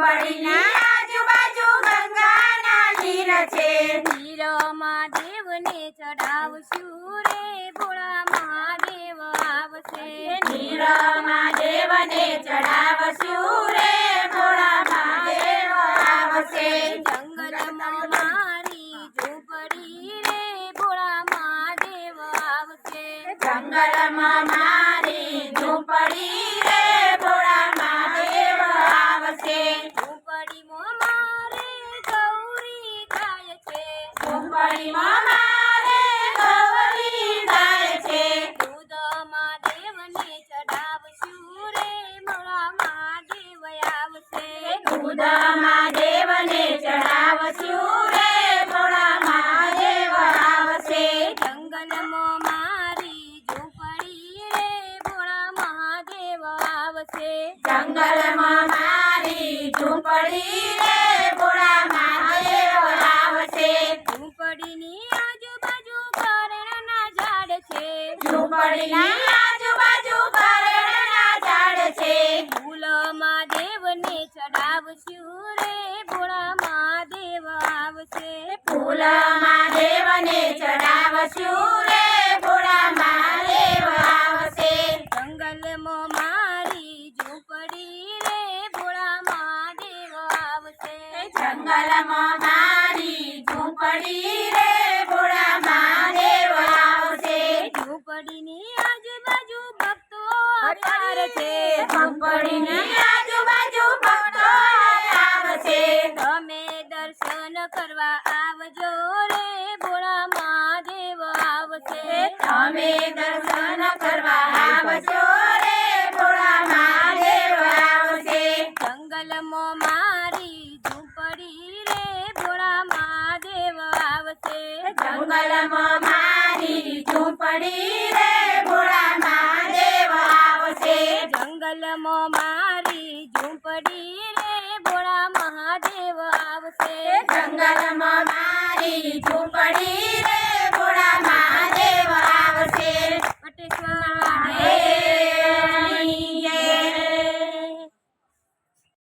ઝૂંપડીની આજુબાજુ ગંગાના નીર છે નીર મહાદેવને ચડાવશું રે ભોળા મહાદેવ આવશે નીર મહાદેવને ચડાવશું રે ભોળા મહાદેવ આવશે જંગલમાં મારી ઝૂંપડી રે ભોળા મહાદેવ આવશે જંગલમાં મારી ઝૂંપડી રે ભોળા મહાદેવ આવશે ઝૂંપડીમાં મારે ગૌરી ગાય છે ઝૂંપડીમાં મારે ગૌરી ગાય છે દૂધ મહાદેવને ચડાવશું રે ભોળા મહાદેવ આવશે દૂધ મહાદેવને ચડાવશું રે ભોળા મહાદેવ આવશે જંગલમાં મારી ઝૂંપડી રે ભોળા મહાદેવ આવશે જંગલમાં મારી ઝૂંપડી રે ભોળા મહાદેવ આવશે ઝૂંપડીની આજુબાજુ કરણના ઝાડ છે ઝૂંપડીની આજુબાજુ કરણના ઝાડ છે ફૂલ મહાદેવને ચડાવશું રે ભોળા મહાદેવ આવશે ફૂલ મહાદેવને ચડાવશું રે ભોળા મહાદેવ આવશે જંગલમાં મારી ઝૂંપડી રે ભોળા મહાદેવ આવશે જંગલમાં મારી ઝૂંપડી રે ભોળા મહાદેવ આવશે ઝૂંપડીની આજુબાજુ ભક્તો અપાર છે ઝૂંપડીની આજુબાજુ ભક્તો આવશે તમે દર્શન કરવા આવજો રે ભોળા મહાદેવ આવશે તમે દર્શન કરવા આવજો રે ભોળા મહાદેવ આવશે જંગલમાં મારી ઝૂંપડી રે ભોળા મહાદેવ આવશે જંગલમાં મારી ઝૂંપડી રે ભોળા મહાદેવ આવશે જંગલમાં મારી ઝૂંપડી રે ભોળા મહાદેવ આવશે જંગલમાં મારી ઝૂંપડી રે